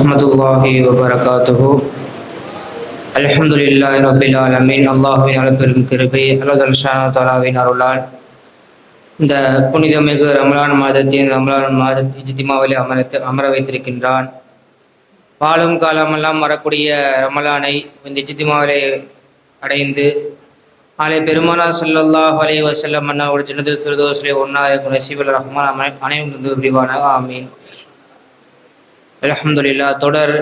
வரஹ்மத்துல்லாஹி வபரகாத்துஹு. அல்ஹம்துலில்லாஹி ரப்பில் ஆலமீன். அல்லாஹ்வின் அளப்பெரும் கிருபை, அல்லாஹ் ஷானஹு தஆலாவின் அருளால் இந்த புனிதமிகு ரமலான் மாத இஜ்திமாவிலே அமர வைத்திருக்கின்றான். வாழும் காலமெல்லாம் வரக்கூடிய ரமலானை இந்த இஜ்திமாவிலே அடைந்து நாளை பெருமானார் ஸல்லல்லாஹு அலைஹி வஸல்லம் அன்னாவுடைய ஜன்னத்துல் ஃபிர்தௌஸிலே ஒன்றாக நஸீபுல் ரஹ்மான் அனைவரும் புரிவானாக. ஆமீன். அல்ஹம்துலில்லாஹ். தொடர்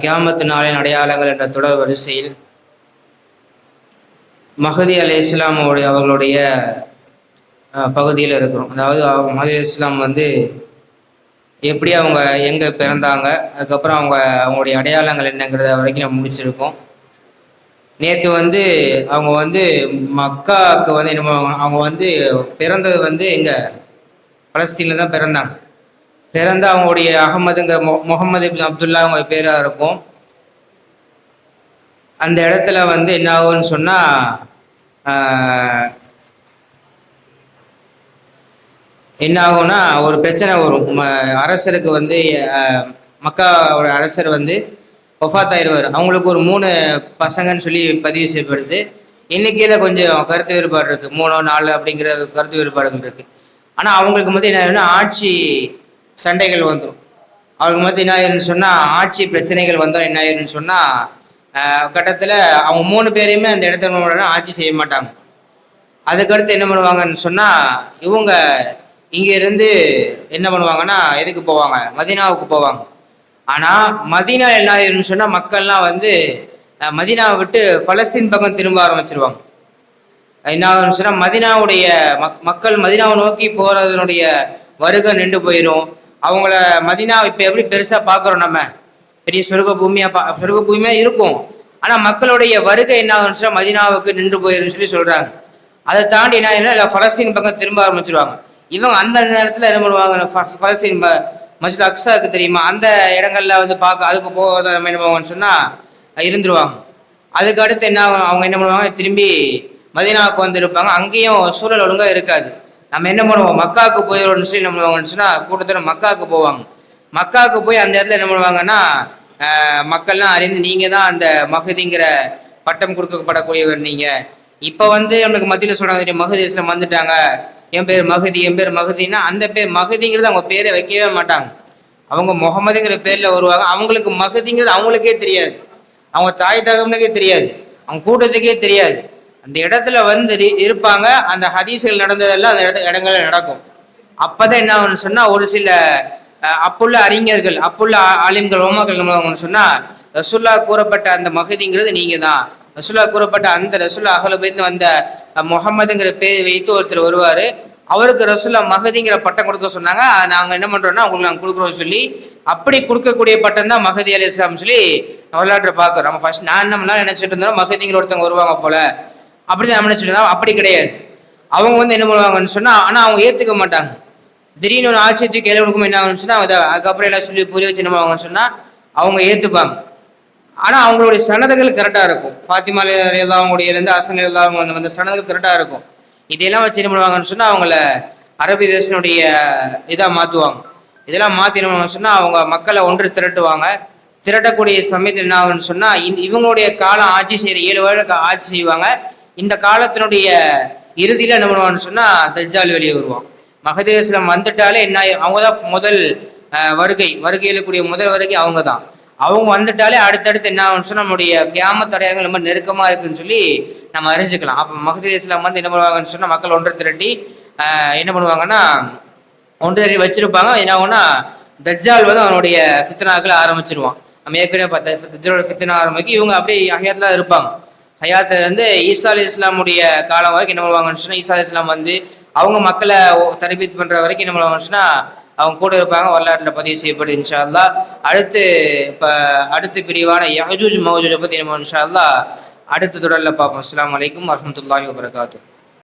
கியாமத்து நாளின் அடையாளங்கள் என்ற தொடர் வரிசையில் மஹதி அலைஹிஸ்ஸலாம் அவர்களுடைய பகுதியில் இருக்கிறோம். அதாவது மஹதி அலைஹிஸ்ஸலாம் எப்படி அவங்க எங்கே பிறந்தாங்க, அதுக்கப்புறம் அவங்களுடைய அடையாளங்கள் என்னங்கிறத வரைக்கும் நம்ம முடிச்சிருக்கோம். நேற்று அவங்க மக்காவுக்கு அவங்க பிறந்தது எங்கே, பலஸ்தீனில் தான் பிறந்தாங்க. பிறந்து அவங்களுடைய அகமதுங்கிற முகமது இப்னு அப்துல்லா அவங்க பேராக இருக்கும். அந்த இடத்துல என்ன ஆகும்னு சொன்னால், என்ன ஆகும்னா ஒரு பிரச்சனை வரும். அரசருக்கு மக்காவோட அரசர் ஒஃபாத் ஆயிடுவார். அவங்களுக்கு ஒரு 3 பசங்கன்னு சொல்லி பதிவு செய்யப்படுது. எண்ணிக்கையில் கொஞ்சம் கருத்து வேறுபாடு இருக்குது, 3 4 அப்படிங்கிற கருத்து வேறுபாடுகள் இருக்குது. ஆனால் அவங்களுக்கு என்ன ஆகுதுன்னா ஆட்சி சண்டைகள் வந்துடும். அவங்களுக்கு என்ன ஆயிருன்னு சொன்னால், ஆட்சி பிரச்சனைகள் வந்தோம். என்ன ஆயிருன்னு சொன்னால், கட்டத்தில் அவங்க 3 பேரையுமே அந்த இடத்துல ஆட்சி செய்ய மாட்டாங்க. அதுக்கடுத்து என்ன பண்ணுவாங்கன்னு சொன்னால், இவங்க இங்கேருந்து என்ன பண்ணுவாங்கன்னா எதுக்கு போவாங்க, மதீனாவுக்கு போவாங்க. ஆனால் மதீனா என்ன ஆயிருன்னு சொன்னால், மக்கள்லாம் மதீனாவை விட்டு பலஸ்தீன் பக்கம் திரும்ப ஆரம்பிச்சிருவாங்க. என்ன ஆகுன்னு சொன்னால், மதீனாவுடைய மக்கள் மதீனாவை நோக்கி போகிறதுனுடைய வருகை நின்று போயிடும். அவங்கள மதீனா இப்போ எப்படி பெருசாக பார்க்குறோம், நம்ம பெரிய சொர்க்க பூமியாக இருக்கும். ஆனால் மக்களுடைய வருகை என்ன ஆகுன்னு சொன்னால் மதீனாவுக்கு நின்று போயிருன்னு சொல்கிறாங்க. அதை தாண்டி என்ன பலஸ்தீன் பக்கம் திரும்ப ஆரம்பிச்சிருவாங்க. இவங்க அந்த நேரத்தில் என்ன பண்ணுவாங்க, பலஸ்தீன் மஸ்ஜித் அக்ஸாவுக்கு தெரியுமா, அந்த இடங்கள்ல பார்க்க அதுக்கு போகாத என்ன பண்ணுவாங்கன்னு சொன்னால் இருந்துருவாங்க. அதுக்கு அடுத்து என்ன ஆகும், அவங்க என்ன பண்ணுவாங்க, திரும்பி மதீனாவுக்கு இருப்பாங்க. அங்கேயும் சூழல் ஒழுங்காக இருக்காது. நம்ம என்ன பண்ணுவோம், மக்காவுக்கு போயிடும்னு சொல்லி என்ன பண்ணுவாங்கன்னு சொன்னால் கூட்டத்தில் மக்காவுக்கு போவாங்க. மக்காவுக்கு போய் அந்த இடத்துல என்ன பண்ணுவாங்கன்னா, மக்கள்லாம் அறிந்து நீங்கள் தான் அந்த மஹதிங்கிற பட்டம் கொடுக்கப்படக்கூடியவர். நீங்கள் இப்போ நம்மளுக்கு மத்தியில் சொல்கிறாங்க, மஹதி இஸ்லாம் வந்துட்டாங்க, என் பேர் மஹதின்னா அந்த பேர் மஹதிங்கிறது அவங்க பேரை வைக்கவே மாட்டாங்க. அவங்க முகமதுங்கிற பேரில் வருவாங்க. அவங்களுக்கு மஹதிங்கிறது அவங்களுக்கே தெரியாது, அவங்க தாய் தகவனுக்கே தெரியாது, அவங்க கூட்டத்துக்கே தெரியாது. அந்த இடத்துல இருப்பாங்க. அந்த ஹதீஸ்கள் நடந்ததெல்லாம் அந்த இடங்கள்ல நடக்கும். அப்போதான் என்ன ஆகும்னு சொன்னால், ஒரு சில அப்புள்ள அறிஞர்கள், அப்புள்ள ஆலிம்கள், ஓமாக்கள் என்ன சொன்னால், ரசூல்லா கூறப்பட்ட அந்த மஹதிங்கிறது நீங்கள் தான். ரசூல்லா கூறப்பட்ட அந்த ரசூல்லா அஹ்லுபைத் வந்த முகமதுங்கிற பேர் வைத்து ஒருத்தர் வருவார். அவருக்கு ரசூல்லா மஹதிங்கிற பட்டம் கொடுக்க சொன்னாங்க. நாங்கள் என்ன பண்ணுறோன்னா உங்களுக்கு நாங்கள் கொடுக்குறோம்னு சொல்லி, அப்படி கொடுக்கக்கூடிய பட்டம் தான் மஹதி அலைஹிஸ்ஸலாம் சொல்லி வரலாற்றை பார்க்குறோம். நம்ம ஃபர்ஸ்ட் நான் நம்மளாம் நினச்சிட்டு இருந்தோம் மஹதிங்கிற ஒருத்தவங்க வருவாங்க போல, அப்படி தான் நினச்சிட்டு இருந்தோம். அப்படி கிடையாது. அவங்க என்ன பண்ணுவாங்கன்னு சொன்னால், ஆனால் அவங்க ஏற்றுக்க மாட்டாங்க. திடீர்னு ஒரு ஆட்சியத்துக்கு கேள்வி கொடுக்கும் என்ன ஆகுன்னு சொன்னால், அதுக்கப்புறம் எல்லாம் சொல்லி புரிய வச்சு என்ன பண்ணுவாங்கன்னு சொன்னால் அவங்க ஏற்றுப்பாங்க. ஆனால் அவங்களுடைய சனதுகள் கரெக்டாக இருக்கும். ஃபாத்திமா ரலியல்லாஹு அவங்களுடையிலேருந்து ஹசன் ரலியல்லாஹு அவங்க வந்த சனதுகள் கரெக்டாக இருக்கும். இதெல்லாம் வச்சு என்ன பண்ணுவாங்கன்னு சொன்னால் அவங்கள அரபி தேசனுடைய இதாக மாற்றுவாங்க. இதெல்லாம் மாற்றி என்ன பண்ணுவாங்கன்னு சொன்னால் அவங்க மக்களை ஒன்று திரட்டுவாங்க. திரட்டக்கூடிய சமயத்தில் என்ன ஆகுன்னு சொன்னால், இவங்களுடைய காலம் ஆட்சி செய்கிற 7 வருடம் ஆட்சி செய்வாங்க. இந்த காலத்தினுடைய இறுதியில் என்ன பண்ணுவான்னு சொன்னால் தஜ்ஜால் வெளியே வருவான். மஹதி இஸ்லாம் வந்துட்டாலே என்ன, அவங்க தான் முதல் வருகையில் கூடிய முதல் வருகை அவங்க தான். அவங்க வந்துட்டாலே அடுத்தடுத்து என்ன ஆகும்னு சொன்னால் நம்முடைய கியாமத் அடையாளங்கள் ரொம்ப நெருக்கமாக இருக்குன்னு சொல்லி நம்ம அறிஞ்சிக்கலாம். அப்போ மஹதி இஸ்லாம் என்ன பண்ணுவாங்கன்னு சொன்னால் மக்கள் ஒன்று திரட்டி என்ன பண்ணுவாங்கன்னா ஒன்று திரட்டி வச்சிருப்பாங்க. என்ன ஆகும்னா தஜ்ஜால் அவனுடைய ஃபித்னாக்களை ஆரம்பிச்சிருவான். நம்ம ஏற்கனவே பார்த்த தஜ்ஜாலோட ஃபித்னா ஆரம்பிக்கும். இவங்க அப்படியே ஹயாத்தில் இருப்பாங்க. ஹயாத்துல ஈசா அலி இஸ்லாமுடைய காலம் வரைக்கும் என்ன பண்ணுவாங்கன்னு சொன்னால், ஈசா அலி இஸ்லாம் அவங்க மக்களை தர்பீத் பண்ணுற வரைக்கும் என்ன பண்ணுவாங்கன்னு சொன்னால் அவங்க கூட இருப்பாங்க. வரலாற்றில் பதிவு செய்யப்படுது. இன்ஷா அல்லாஹ் அடுத்த பிரிவான யஜூஜ் மௌஜூஜை பற்றி நம்ம இன்ஷா அல்லாஹ் அடுத்த தொடரில் பார்ப்போம். அஸ்ஸலாமு அலைக்கும் வரஹ்மத்துல்லாஹி வபரகாத்துஹு.